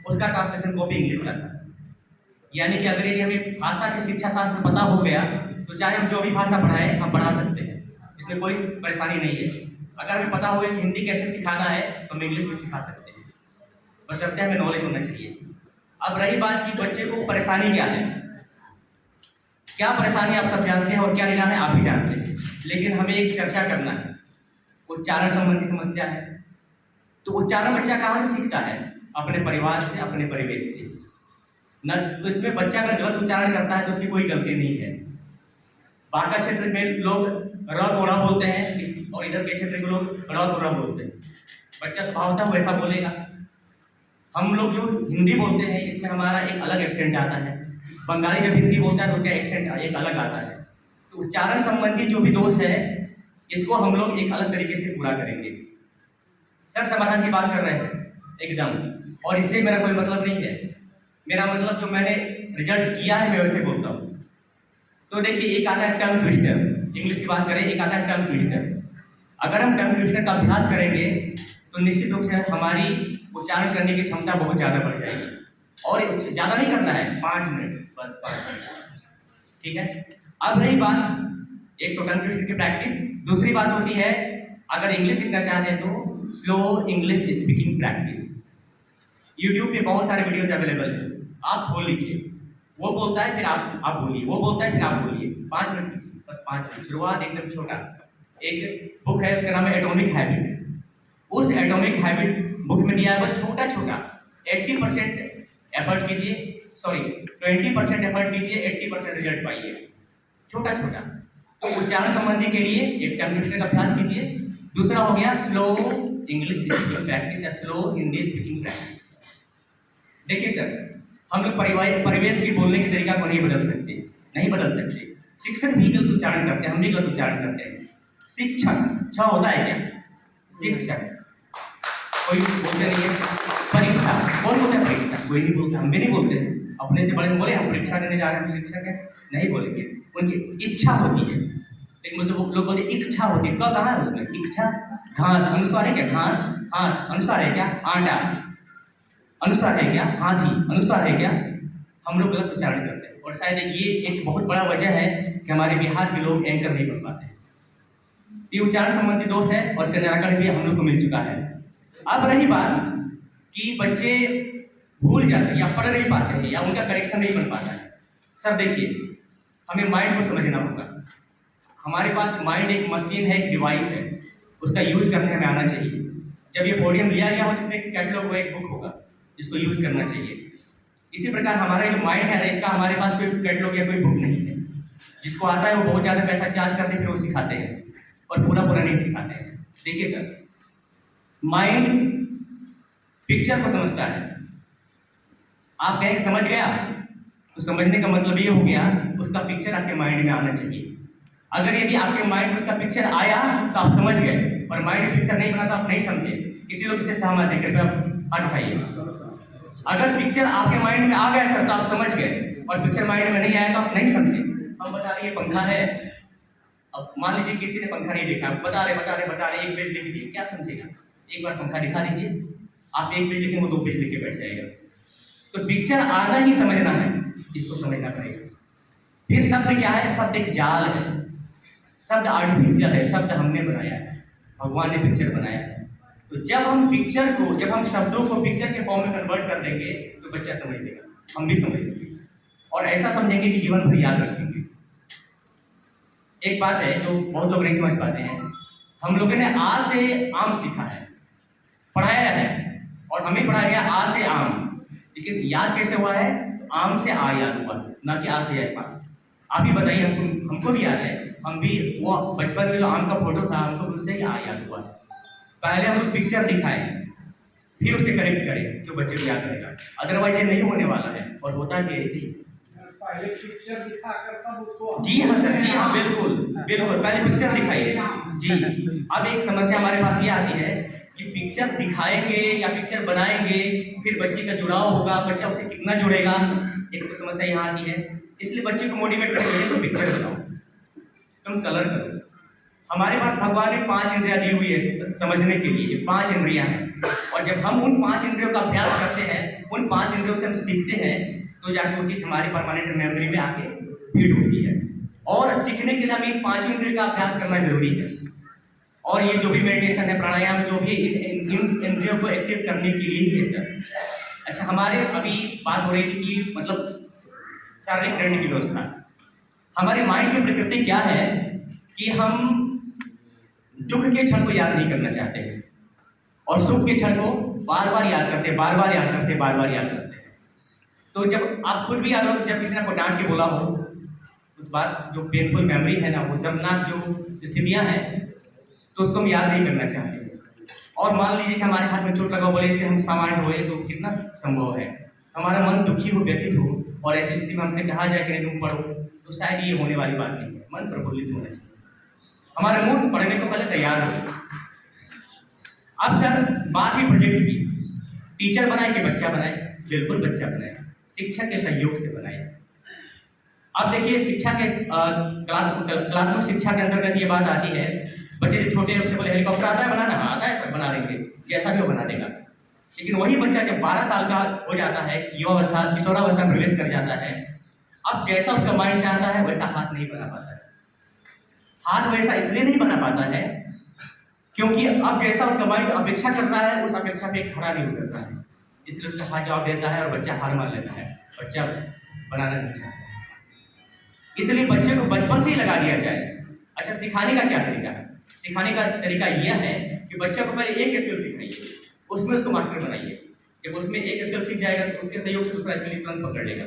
उसका translation copy English का था। यानी कि अगर यदि हमें भाषा के शिक्षा शास्त्र पता हो गया तो चाहे हम जो भी भाषा पढ़ाएं हम पढ़ा सकते हैं, इसमें कोई परेशानी नहीं है। अगर हमें पता हो गया कि हिंदी कैसे सिखाना है तो हम इंग्लिश भी सिखा सकते हैं, बशर्ते हमें नॉलेज होना चाहिए। अब रही बात कि बच्चे को परेशानी क्या है, क्या परेशानी आप सब जानते हैं और क्या नहीं जाने आप भी जानते हैं, लेकिन हमें एक चर्चा करना है। उच्चारण संबंधी समस्या है। तो उच्चारण बच्चा कहाँ से सीखता है? अपने परिवार से, अपने परिवेश से। न तो इसमें बच्चा अगर गलत उच्चारण करता है तो उसकी कोई गलती नहीं है। बांका क्षेत्र में लोग र गोड़ा बोलते हैं और इधर के क्षेत्र के लोग र गोड़ा बोलते हैं। बच्चा स्वभावतः वैसा बोलेगा। हम लोग जो हिंदी बोलते हैं इसमें हमारा एक अलग एक्सेंट आता है। बंगाली जब हिंदी बोलता है तो उसका एक्सेंट एक अलग आता है। तो उच्चारण संबंधी जो भी दोष है इसको हम लोग एक अलग तरीके से पूरा करेंगे। सर समाधान की बात कर रहे हैं एकदम, और इससे मेरा कोई मतलब नहीं है। मेरा मतलब जो मैंने रिजल्ट किया है मैं वैसे बोलता हूँ। तो देखिए, एक आता है टंग ट्विस्टर, इंग्लिश की बात करें, एक आता है टंग ट्विस्टर। अगर हम टंग ट्विस्टर का अभ्यास करेंगे तो निश्चित रूप से हमारी उच्चारण करने की क्षमता बहुत ज़्यादा बढ़ जाएगी। और ज़्यादा नहीं करना है, 5 मिनट, बस 5 मिनट, ठीक है। अब रही बात एक तो टंग ट्विस्टर की प्रैक्टिस, दूसरी बात होती है अगर इंग्लिश सीखना चाहते हैं तो slow English speaking practice. YouTube पे बहुत सारे वीडियोज अवेलेबल है, आप खोल लीजिए। वो बोलता है फिर आप बोलिए, वो बोलता है फिर आप बोलिए, 5 मिनट कीजिए, बस 5 मिनट। शुरुआत एकदम छोटा। एक बुक है उसका नाम है एटॉमिक हैबिट। उस एटॉमिक हैबिट बुक में दिया है बस छोटा छोटा 80% एफर्ट कीजिए, सॉरी 20% एफर्ट कीजिए, 80% रिजल्ट पाइए, छोटा छोटा। तो उच्चारण संबंधी के लिए एक टंग ट्विस्टर का अभ्यास कीजिए। दूसरा हो गया स्लो इंग्लिश स्पीकिंग प्रैक्टिस या स्लो हिंदी स्पीकिंग प्रैक्टिस। देखिए सर, हम लोग परिवेश की बोलने के तरीका को नहीं बदल सकते, नहीं बदल सकते। शिक्षक भी गलत उच्चारण करते हैं, हम भी गलत उच्चारण करते हैं। शिक्षक छ होता है क्या? शिक्षक कोई बोलते नहीं है। परीक्षा कौन बोलता है? परीक्षा कोई नहीं बोलता, हम भी नहीं बोलते हैं। अपने से बड़े बोले हम परीक्षा देने जा रहे हैं, शिक्षक है, नहीं बोलेंगे। उनकी इच्छा होती है, लेकिन मतलब वो लोग बोलते इच्छा होती है। कहाँ है उसमें इच्छा? घास अनुसार है क्या? घास हाँ अनुसार है क्या? आटा अनुसार है क्या? हाथी अनुसार है क्या? हम लोग गलत उच्चारण करते हैं, और शायद ये एक बहुत बड़ा वजह है कि हमारे बिहार के लोग एंकर नहीं बन पाते। ये उच्चारण संबंधी दोष है और इसका निराकरण भी हम लोग को मिल चुका है। अब रही बात कि बच्चे भूल जाते हैं या पढ़ नहीं पाते हैं या उनका करेक्शन नहीं बन पाता है। सर देखिए, हमें माइंड को समझना होगा। हमारे पास माइंड एक मशीन है, एक डिवाइस है, उसका यूज करने हमें आना चाहिए। जब ये पोडियम लिया गया हो जिसमें एक कैटलॉग हो, एक बुक होगा जिसको यूज करना चाहिए। इसी प्रकार हमारा जो माइंड है ना, इसका हमारे पास कोई कैटलॉग या कोई बुक नहीं है। जिसको आता है वो बहुत ज़्यादा पैसा चार्ज करते फिर वो सिखाते हैं और पूरा पूरा नहीं सिखाते हैं। देखिए सर, माइंड पिक्चर को समझता है। आप कहें समझ गया, तो समझने का मतलब ये हो गया उसका पिक्चर आपके माइंड में आना चाहिए। अगर यदि आपके माइंड में उसका पिक्चर आया तो आप समझ गए, और माइंड में पिक्चर नहीं बना तो आप नहीं समझे। कितने लोग इससे सहमत है? कृपया हाथ उठाइए। अगर पिक्चर आपके माइंड में आ गया सर तो आप समझ गए, और पिक्चर माइंड में नहीं आया तो आप नहीं समझे। हम बता रहे ये पंखा है, अब मान लीजिए किसी ने पंखा नहीं देखा, बता रहे 1 पेज लिख दिए, क्या समझेगा? एक बार पंखा दिखा दीजिए, आप 1 पेज लिखेंगे वो 2 पेज लिख के बैठ जाएगा। तो पिक्चर आना ही समझना है, इसको समझना पड़ेगा। फिर शब्द क्या है? शब्द एक जाल है, शब्द आर्टिफिशियल है, शब्द हमने बनाया है, भगवान ने पिक्चर बनाया है। तो जब हम शब्दों को पिक्चर के फॉर्म में कन्वर्ट कर देंगे तो बच्चा समझ लेगा, हम भी समझ लेंगे, और ऐसा समझेंगे कि जीवन भर याद रखेंगे। एक बात है जो बहुत लोग नहीं समझ पाते हैं, हम लोगों ने आ से आम सीखा है, पढ़ाया है, और हमें पढ़ाया गया आ से आम, लेकिन याद कैसे हुआ है? आम से आ याद हुआ, ना कि आ से आ। आप ही बताइए, हमको भी याद है, हम भी वो बचपन में जो आम का फोटो था हमको उससे ही आ याद हुआ। पहले हम पिक्चर दिखाएं फिर उसे करेक्ट करें जो बच्चे को याद रहेगा, अदरवाइज ये नहीं होने वाला है, और होता भी ऐसे ही। पहले पिक्चर दिखाकर तब उसको। जी हाँ सर, जी हाँ, बिल्कुल बिल्कुल, पहले पिक्चर दिखाइए जी। अब एक समस्या हमारे पास ये आती है कि पिक्चर दिखाएंगे या पिक्चर बनाएंगे, फिर बच्चे का जुड़ाव होगा, बच्चा उसे कितना जुड़ेगा, एक तो समस्या यहाँ आती है। इसलिए बच्चे को मोटिवेट करेंगे तो पिक्चर बनाओ, तुम कलर करो। हमारे पास भगवान ने 5 इंद्रियां दी हुई है समझने के लिए, 5 इंद्रियां हैं, और जब हम उन 5 इंद्रियों का अभ्यास करते हैं, उन उन 5 इंद्रियों से हम सीखते हैं तो जाके वो चीज़ हमारी परमानेंट मेमोरी में आके फीड होती है। और सीखने के लिए हमें 5 इंद्रियों का अभ्यास करना जरूरी है। और ये जो भी मेडिटेशन है, प्राणायाम, जो भी इन इंद्रियों को एक्टिव करने के लिए ही है सर। अच्छा, हमारे अभी बात हो रही थी कि मतलब शारीरिक करने की व्यवस्था। हमारे माइंड की प्रकृति क्या है कि हम दुख के क्षण को याद नहीं करना चाहते हैं और सुख के क्षण को बार बार याद करते हैं, बार बार याद करते हैं, बार बार याद करते हैं। तो जब आप खुद भी याद हो, जब किसी ने आपको डांट के बोला हो, उस बात जो पेनफुल मेमोरी है ना, वो दर्दनाक जो स्थितियां हैं, तो उसको हम याद नहीं करना चाहते। और मान लीजिए कि हमारे हाथ में चोट लगा, बोले इससे हम सामान्य हुए, तो कितना संभव है हमारा मन दुखी हो, व्यथित हो, और ऐसी स्थिति में हमसे कहा जाए कि नहीं तुम पढ़ो, तो शायद ये होने वाली बात नहीं है। मन प्रफुल्लित होना चाहिए, हमारा मूड पढ़ने को पहले तैयार हो। अब सर बात ही प्रोजेक्ट की, टीचर बनाए कि बच्चा बनाए? बिल्कुल बच्चा बनाए, शिक्षक के सहयोग से बनाए। अब देखिए, शिक्षा के कलात्मक शिक्षा के अंतर्गत ये बात आती है, बच्चे जब छोटे से बोले हेलीकॉप्टर आता है बनाना, हाँ आता है सर, बना देंगे, जैसा भी वो बना देगा। लेकिन वही बच्चा जब 12 साल का हो जाता है, युवावस्था किशोरावस्था में प्रवेश कर जाता है, अब जैसा उसका माइंड चाहता है वैसा हाथ नहीं बना पाता है। हाथ वैसा इसलिए नहीं बना पाता है क्योंकि अब जैसा उसका माइंड अपेक्षा करता है, उस अपेक्षा पे खड़ा नहीं उतरता है, इसलिए उसका हाथ जवाब देता है और बच्चा हार मान लेता है, बच्चा बनाना नहीं चाहता। इसलिए बच्चे को बचपन से ही लगा दिया जाए। अच्छा, सिखाने का क्या तरीका है? सिखाने का तरीका यह है कि बच्चे को पहले एक स्किल सिखाइए, उसमें उसको मास्टर बनाइए। जब उसमें एक स्किल सीख जाएगा तो उसके सहयोग से दूसरा स्किल तुरंत पकड़ लेगा।